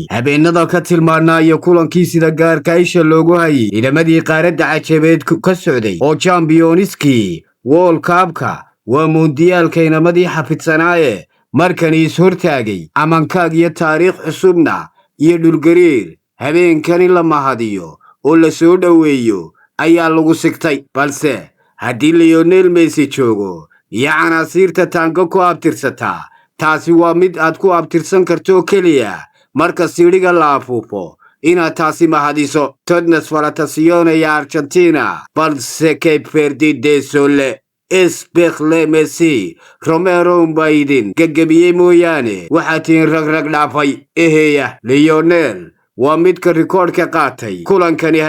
habeenada ka tilmaanaya kulankii sida gaarka isha loogu hayay ciidamadii qaaradda cajabeed ka socday oo championiskii World Cup-ka waa moondiyaalka inamadii xafidsanaaye markani is hortaagay amankaag iyo taariikh cusubna iyo dhulgariir habeenkani la mahadiyo oo la soo dhaweeyo ayaa lagu sigtay balse haddii Lionel Messi joogo iyo canaasiirta taango ku abtirsataa taasi waa mid aad ku abtirsan karto kaliya marka siriga la afuufo inaad taasi mahadiso Todnes Valatacione ya Argentina balse Cape Verde de Sole Espechle Messi Romero Biden gagabiye mooyaane waxaa tiin rag dhaafay eheya Lionel waa midka rikoodhka qaatay kulankani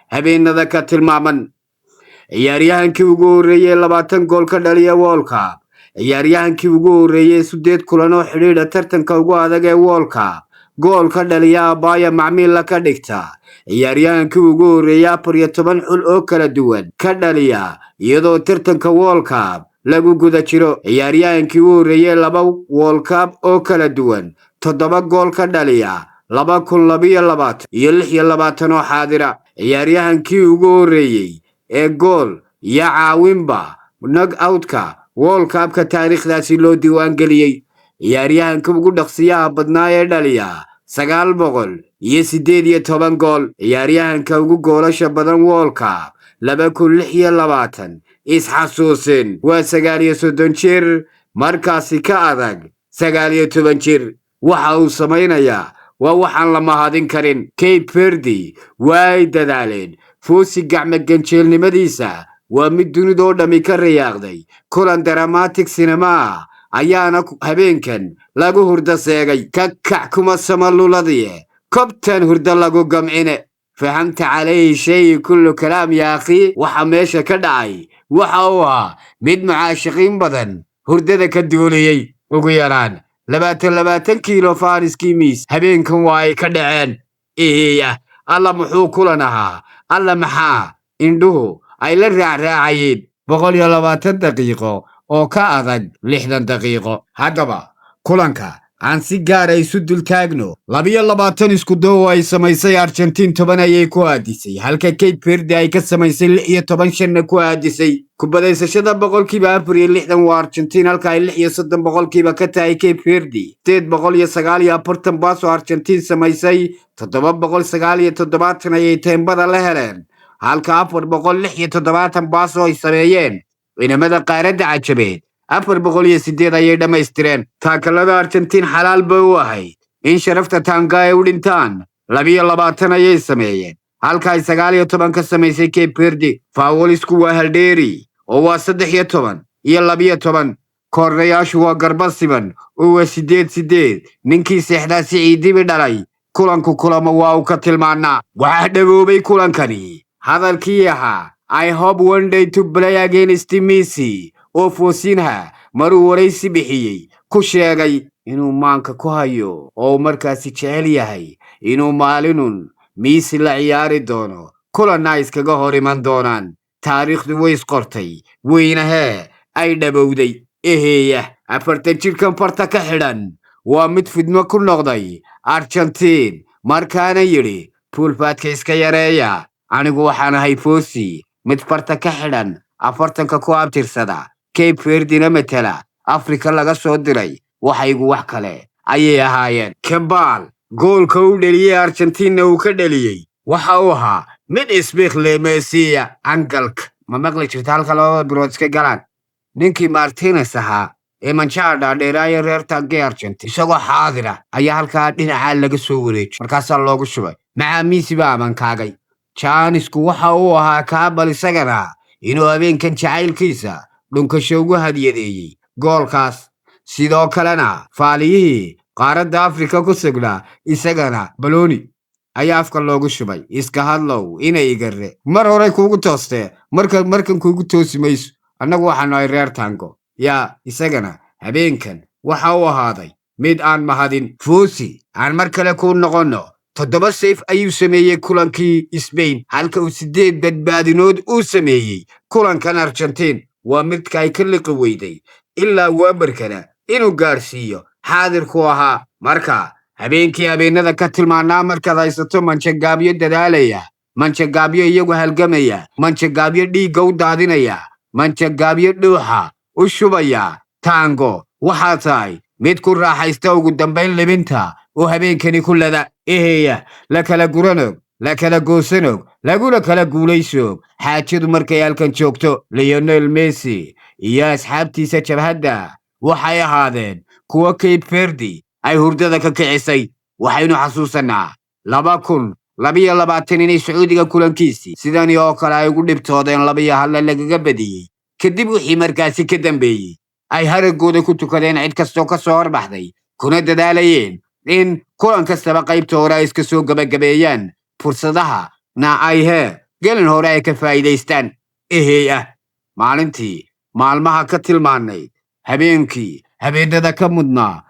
habeenada ka tilmaaman ciyaaryahankii ugu horeeyay 20 gool ka dhaliya World Cup ciyaaryahankii ugu horeeyay 8 kulan oo xiriir tartanka ugu adag ee World Cup gool ka dhaliya Bayern macmiil la ka dhigta ciyaaryahankii ugu horeeyay 14 xul oo kala duwan ka dhaliya iyadoo tartanka World Cup lagu guda jiro ciyaaryahankii ugu horeeyay 2 World Cup oo kala duwan 7 gool ka dhaliya 2022 iyo 26 oo xaadira ciyaaryahankii ugu horeeyay ee gool ya caawinba knock-out-ka World Cup-ka taariikhdaasi loo diiwaan geliyay ciyaaryahanka ugu dhaqsiyaha badnaa ee dhaliya 918 gool ciyaaryahanka ugu goolasha badan World Cup 2026 isxasuusin waa 39 jir markaasi ka adag 19 jir waxa uu samaynayaa waa waxaan la mahadin karin Cape Verde way dadaaleen fuusi gacmo ganjeelnimadiisa waa mid dunidoo dhami ka riyaaqday kulan dramatic cinema ayaana habeenkan lagu hurda seegay kakac kuma samaluladii kabtan hurda lagu gamcine fahamta calayhi shay kullu kalaam ya akhi waxa meesha ka dhacay waxa uu ahaa mid macaashiqiin badan hurdada ka duuliyay ugu yaraan 20 kiilo faariskii miis habeenkan waa ay ka dhaceen alla muxuu kulan ahaa alla maxaa indhuhu ay la raacayeen 120 daqiiqo oo ka adag 60 daqiiqo haddaba kulanka aan si gaar ah isu dul taagno 22 isku doo ay samaysay Argentina 10 ayay ku aadisay halka Cape Verde ay ka samaysay 16 shan ku aadisay kubadaysashada 460 waa Argentina halka ay 30 ka tahay Cape Verde 849 baas oo Argentina samaysay 797 ayay teembada la heleen halka 467 baas oo ay sameeyeen inamada qaaradda cajabeed 408 ayay dhamaystireen taakalada Argentina xalaal bay u ahayd in sharafta taanga ay u dhintaan 22 ayay sameeyeen halka ay 19 ka samaysay Cape Verde fawlisku waa haldheeri oo waa 13 iyo 12 korreyaashu waa garbasiban oo waa 8 ninkii seexda ciidibi dhalay kulanku kulamo waa uu ka tilmaanaa waxa dhagoobay kulankani hadalkii ahaa I hope one day to play against Messi oo Fosinha maruu waraysi bixiyay ku sheegay inuu maanka ku hayo oo markaasi jecel yahay inuu maalinun Messi la ciyaari doono kulanna iskaga hor iman doonaan taariikhdu way isqortay weynaha ay dhabowday eheya 40 jirkan farta ka xidhan waa mid fidmo ku noqday Argentina markaana yiri poolfaadka iska yareeya anigu waxaan ahay Fosi mid farta ka xidhan 40 ku abtirsada Cape Verde na matala Afrika laga soo diray waxaygu wax kale ayay ahaayeen Kembal goolka uu dhaliyay Argentina uu ka dhaliyay waxa uu ahaa mid Espechle Messi angalka ma maqli jirta halka loo birood iska galaan ninkii Martinez ahaa ee Manchester dheeraaya reer taagay Argentina isagoo xaadira ayaa halka dhinaca laga soo wareejay markaas loogu shubay maca Messi baa amankaagay Chanisku waxa uu ahaa kaabal isagana inuu habeenkan jacaylkiisa dhunkasho ugu hadiyadeeyay goolkaas sidoo kalena faaliyihii qaaradda Afrika ku sugnaa isagana baloni ayaa afka loogu shubay iska hadlow inay garre mar hore kuugu tooste markan kuugu toosimayso annagu waxaan ay reer tango ya isagana habeenkan waxa uu ahaaday mid aan mahadin Fosi aan mar kale ku noqono 7 safe ayuu sameeyay kulankii Spain halka uu 8 badbaadinood uu sameeyay kulankan Argentina waa mid kay ka liqi weyday ilaa waa markana inuu gaarsiiyo xaadirku ahaa marka habeenkii habeenada ka tilmaanaa markaad haysato manjagaabyo dadaalaya, manjagaabyo iyagu halgamaya, manjagaabyo dhiigga u daadinaya, manjagaabyo dhuuxa u shubaya. Tango waxaa tahay mid ku raaxaysta ugu dambayn libinta oo habeenkani ku lada eheya la kala guranog, la kala goosanog, laguna kala guulayso. xaajadu markay halkan joogto, Lionel Messi iyo asxaabtiisa jabhadda waxay ahaadeen kuwa Cape Verde ay hurdada ka kicisay. waxaynu xasuusanaa 2022 inay Sacuudiga kulankiisii sidani oo kale ay ugu dhibtoodeen 2-1 lagaga badiyey. kadib wixii markaasi ka dambeeyey ay haragooda ku tukadeen cid kastoo ka soo horbaxday, kuna dadaalayeen in kulan kastaba qaybta hore ay iska soo gabagabeeyaan, fursadaha na ay gelin hore ay ka faa'iidaystaan. maalintii maalmaha ka tilmaanay, habeenkii habeenada ka mudnaa,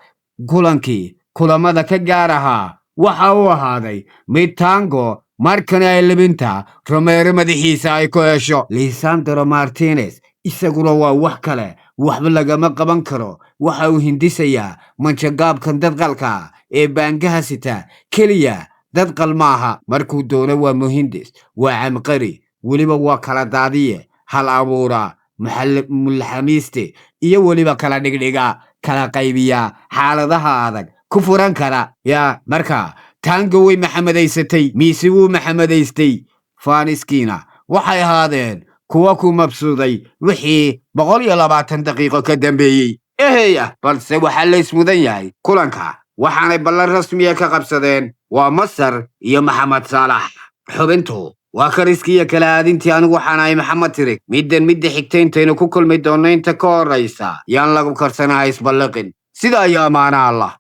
kulankii kulamada ka gaar ahaa waxa uu ahaaday mid Tango markani ay libinta Romero madaxiisa ay ku hesho. Lisandro Martinez isaguna waa wax kale, waxba lagama qaban karo. waxa uu hindisayaa manjagaabkan dadqalka ee baangaha sita keliya dadqal maaha. markuu doono waa muhindis, waa camqari, weliba waa kala daadiye, hal abuura, mulxamiiste iyo weliba kala dhigdhiga, kala qaybiya xaaladaha adag, ku furan kara. marka Tango way maxamadaysatay, Messi wuu maxamadaystay, faaniskiina waxay ahaadeen kuwa ku mabsuuday wixii 120 daqiiqo ka dambeeyey. balse waxaa la ismudan yahay kulanka waxaanay ballan rasmiya ka qabsadeen waa Masar iyo Maxamed Saalax. xubintu waa kariskiya kala aadintii. anigu waxaan ahay Maxamed Tirig. midda xigta intaynu ku kulmi doonno inta ka horraysa yaan lagu karsanaha isballaqin. sida ayaa amaana Allah.